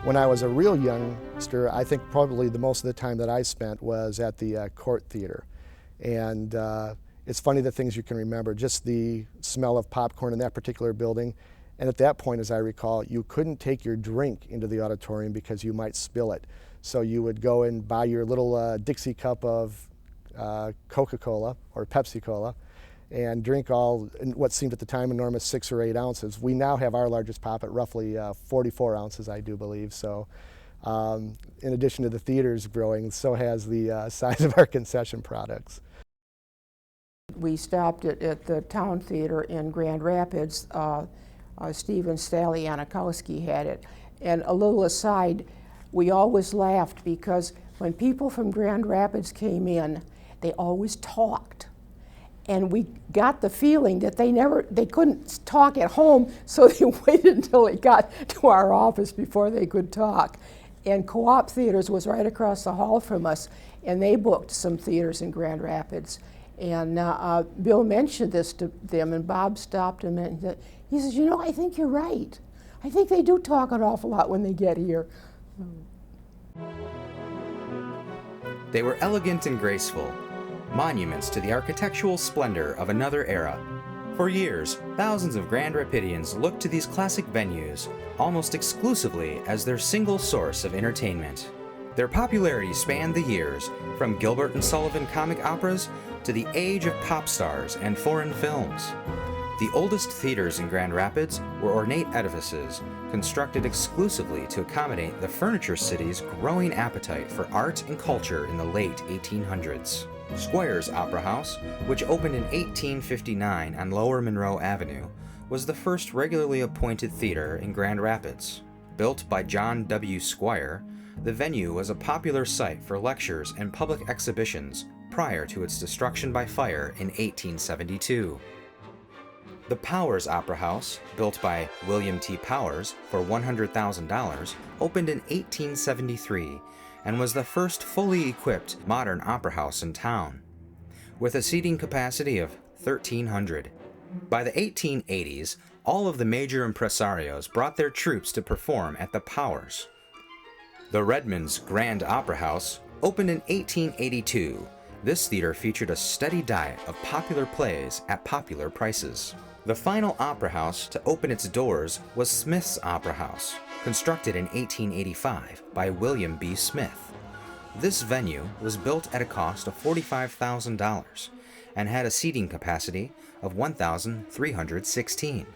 When I was a real youngster, I think probably the most of the time that I spent was at the Court Theater. And it's funny the things you can remember, just the smell of popcorn in that particular building. And at that point, as I recall, you couldn't take your drink into the auditorium because you might spill it. So you would go and buy your little Dixie cup of Coca-Cola or Pepsi-Cola and drink all in what seemed at the time enormous 6 or 8 ounces. We now have our largest pop at roughly 44 ounces, I do believe. So in addition to the theaters growing, so has the size of our concession products. We stopped at the Town Theater in Grand Rapids. Stephen Stalianikowski had it. And a little aside, we always laughed because when people from Grand Rapids came in, they always talked. And we got the feeling that they couldn't talk at home, so they waited until they got to our office before they could talk. And Co-op Theaters was right across the hall from us, and they booked some theaters in Grand Rapids. And Bill mentioned this to them, and Bob stopped him, and he says, "You know, I think you're right. I think they do talk an awful lot when they get here." They were elegant and graceful, monuments to the architectural splendor of another era. For years, thousands of Grand Rapidians looked to these classic venues almost exclusively as their single source of entertainment. Their popularity spanned the years, from Gilbert and Sullivan comic operas to the age of pop stars and foreign films. The oldest theaters in Grand Rapids were ornate edifices constructed exclusively to accommodate the furniture city's growing appetite for art and culture in the late 1800s. Squires Opera House, which opened in 1859 on Lower Monroe Avenue, was the first regularly appointed theater in Grand Rapids. Built by John W. Squire, the venue was a popular site for lectures and public exhibitions prior to its destruction by fire in 1872. The Powers Opera House, built by William T. Powers for $100,000, opened in 1873 and was the first fully equipped modern opera house in town, with a seating capacity of 1,300. By the 1880s, all of the major impresarios brought their troupes to perform at the Powers. The Redmond's Grand Opera House opened in 1882. This theater featured a steady diet of popular plays at popular prices. The final opera house to open its doors was Smith's Opera House, constructed in 1885 by William B. Smith. This venue was built at a cost of $45,000 and had a seating capacity of 1,316.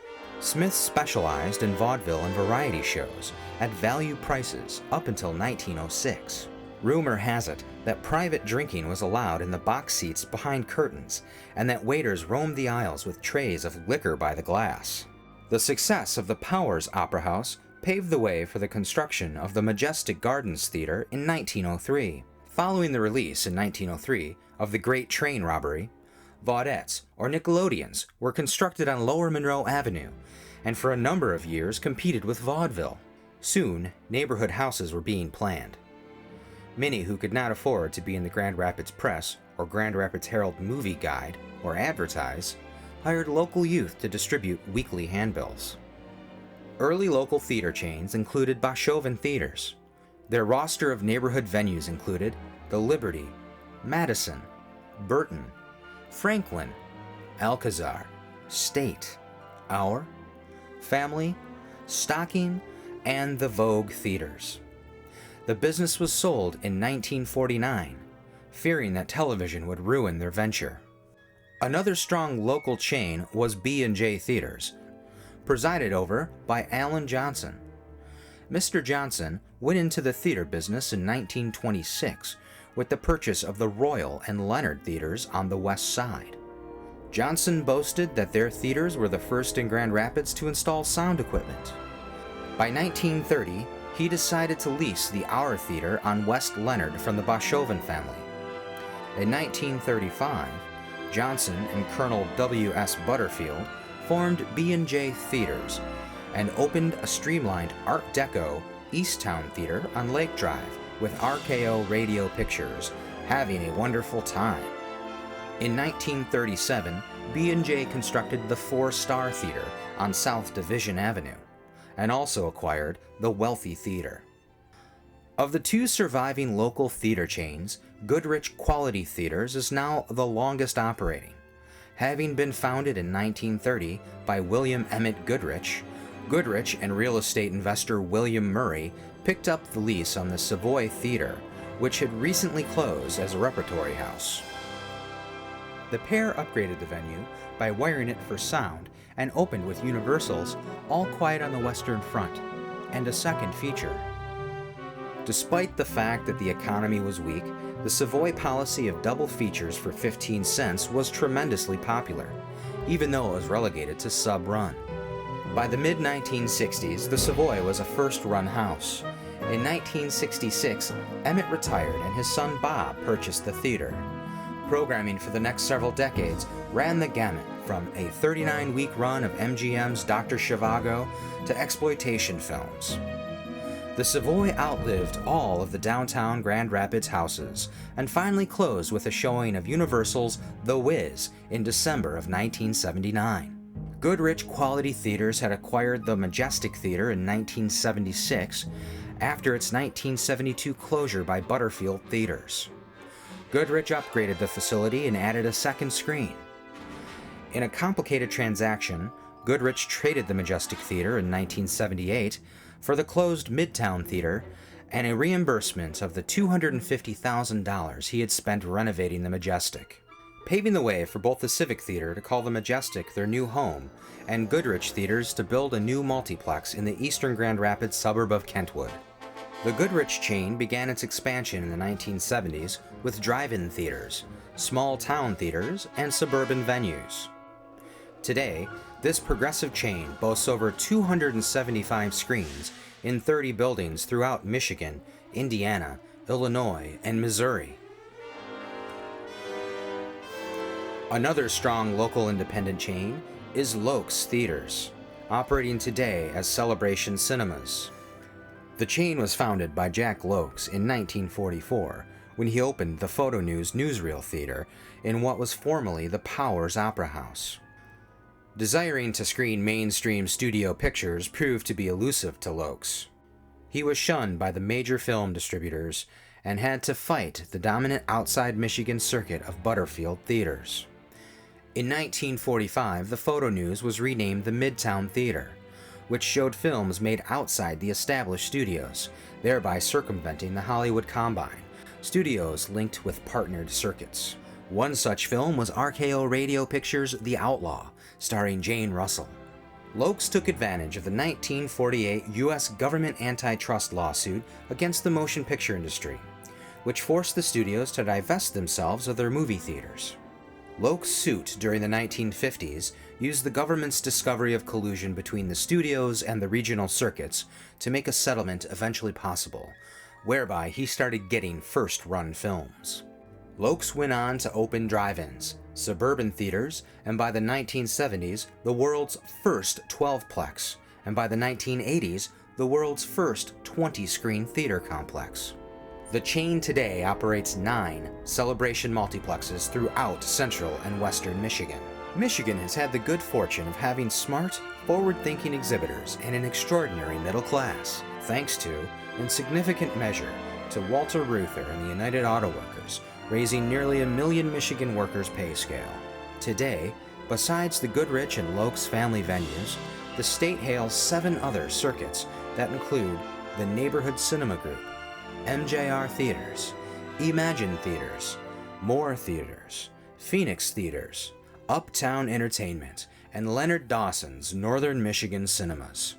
Smith specialized in vaudeville and variety shows at value prices up until 1906. Rumor has it that private drinking was allowed in the box seats behind curtains, and that waiters roamed the aisles with trays of liquor by the glass. The success of the Powers Opera House paved the way for the construction of the Majestic Gardens Theater in 1903. Following the release in 1903 of The Great Train Robbery, Vaudettes, or Nickelodeons, were constructed on Lower Monroe Avenue, and for a number of years competed with vaudeville. Soon, neighborhood houses were being planned. Many who could not afford to be in the Grand Rapids Press or Grand Rapids Herald Movie Guide or advertise, hired local youth to distribute weekly handbills. Early local theater chains included Boshoven Theaters. Their roster of neighborhood venues included the Liberty, Madison, Burton, Franklin, Alcazar, State, Our, Family, Stocking, and the Vogue Theaters. The business was sold in 1949, fearing that television would ruin their venture. Another strong local chain was B&J Theaters, presided over by Alan Johnson. Mr. Johnson went into the theater business in 1926 with the purchase of the Royal and Leonard Theaters on the West Side. Johnson boasted that their theaters were the first in Grand Rapids to install sound equipment. By 1930, he decided to lease the Our Theater on West Leonard from the Boshoven family. In 1935, Johnson and Colonel W.S. Butterfield formed B&J Theaters and opened a streamlined Art Deco Easttown Theater on Lake Drive with RKO Radio Pictures, having a wonderful time. In 1937, B&J constructed the Four Star Theater on South Division Avenue, and also acquired the Wealthy Theater. Of the two surviving local theater chains, Goodrich Quality Theaters is now the longest operating. Having been founded in 1930 by William Emmett Goodrich, Goodrich and real estate investor William Murray picked up the lease on the Savoy Theater, which had recently closed as a repertory house. The pair upgraded the venue by wiring it for sound and opened with Universal's All Quiet on the Western Front and a second feature. Despite the fact that the economy was weak, the Savoy policy of double features for 15 cents was tremendously popular, even though it was relegated to sub-run. By the mid-1960s, the Savoy was a first-run house. In 1966, Emmett retired and his son Bob purchased the theater. Programming for the next several decades ran the gamut from a 39-week run of MGM's Dr. Zhivago to exploitation films. The Savoy outlived all of the downtown Grand Rapids houses and finally closed with a showing of Universal's The Wiz in December of 1979. Goodrich Quality Theaters had acquired the Majestic Theater in 1976 after its 1972 closure by Butterfield Theaters. Goodrich upgraded the facility and added a second screen. In a complicated transaction, Goodrich traded the Majestic Theater in 1978 for the closed Midtown Theater and a reimbursement of the $250,000 he had spent renovating the Majestic, paving the way for both the Civic Theater to call the Majestic their new home and Goodrich Theaters to build a new multiplex in the eastern Grand Rapids suburb of Kentwood. The Goodrich chain began its expansion in the 1970s with drive-in theaters, small town theaters, and suburban venues. Today, this progressive chain boasts over 275 screens in 30 buildings throughout Michigan, Indiana, Illinois, and Missouri. Another strong local independent chain is Lokes Theaters, operating today as Celebration Cinemas. The chain was founded by Jack Lokes in 1944 when he opened the Photo News Newsreel Theater in what was formerly the Powers Opera House. Desiring to screen mainstream studio pictures proved to be elusive to Lokes. He was shunned by the major film distributors and had to fight the dominant outside Michigan circuit of Butterfield Theaters. In 1945, the Photo News was renamed the Midtown Theater, which showed films made outside the established studios, thereby circumventing the Hollywood Combine, studios linked with partnered circuits. One such film was RKO Radio Pictures' The Outlaw, starring Jane Russell. Lokes took advantage of the 1948 U.S. government antitrust lawsuit against the motion picture industry, which forced the studios to divest themselves of their movie theaters. Lokes' suit during the 1950s used the government's discovery of collusion between the studios and the regional circuits to make a settlement eventually possible, whereby he started getting first-run films. Lokes went on to open drive-ins, suburban theaters, and by the 1970s, the world's first 12-plex, and by the 1980s, the world's first 20-screen theater complex. The chain today operates 9 Celebration multiplexes throughout central and western Michigan. Michigan has had the good fortune of having smart, forward-thinking exhibitors and an extraordinary middle class, thanks to, in significant measure, to Walter Reuther and the United Auto Workers, raising nearly 1 million Michigan workers' pay scale. Today, besides the Goodrich and Lokes family venues, the state hails 7 other circuits that include the Neighborhood Cinema Group, MJR Theaters, Imagine Theaters, Moore Theaters, Phoenix Theaters, Uptown Entertainment, and Leonard Dawson's Northern Michigan Cinemas.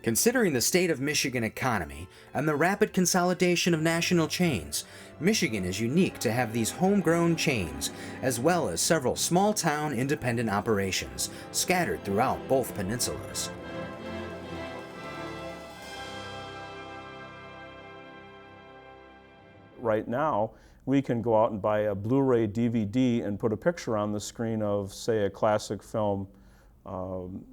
Considering the state of Michigan economy and the rapid consolidation of national chains, Michigan is unique to have these homegrown chains, as well as several small-town independent operations scattered throughout both peninsulas. Right now, we can go out and buy a Blu-ray DVD and put a picture on the screen of, say, a classic film,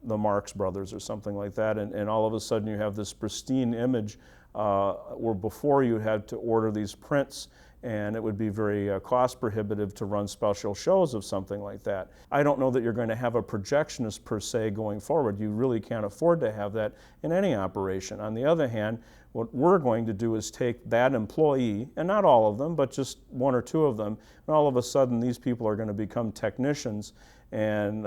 the Marx Brothers or something like that, and all of a sudden you have this pristine image where before you had to order these prints, and it would be very cost prohibitive to run special shows of something like that. I don't know that you're going to have a projectionist per se going forward. You really can't afford to have that in any operation. On the other hand, What we're going to do is take that employee, and not all of them, but just one or two of them, and all of a sudden these people are going to become technicians, and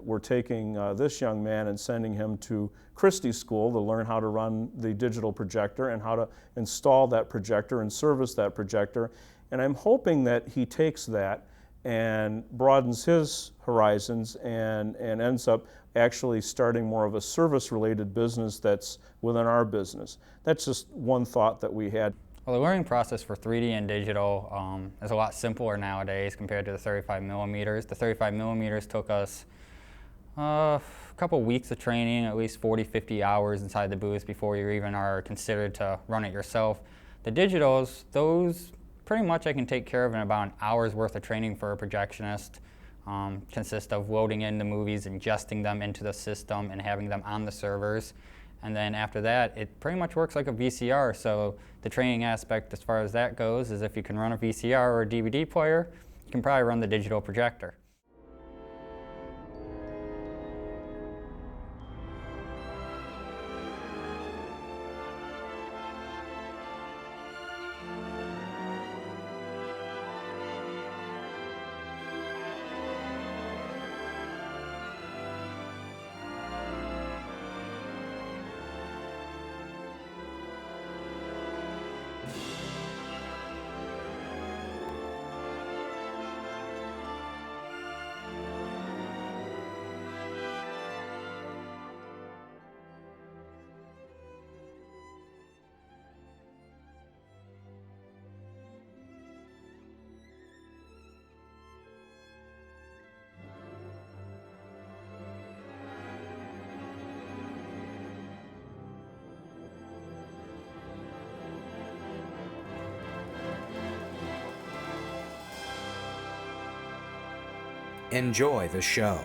we're taking this young man and sending him to Christie School to learn how to run the digital projector and how to install that projector and service that projector. And I'm hoping that he takes that and broadens his horizons and ends up actually starting more of a service-related business that's within our business. That's just one thought that we had. Well, the learning process for 3D and digital is a lot simpler nowadays compared to the 35 millimeters. The 35 millimeters took us a couple weeks of training, at least 40, 50 hours inside the booth before you even are considered to run it yourself. The digitals, those pretty much I can take care of in about an hour's worth of training for a projectionist. Consist of loading in the movies, ingesting them into the system, and having them on the servers. And then after that, it pretty much works like a VCR. So the training aspect as far as that goes is if you can run a VCR or a DVD player, you can probably run the digital projector. Enjoy the show.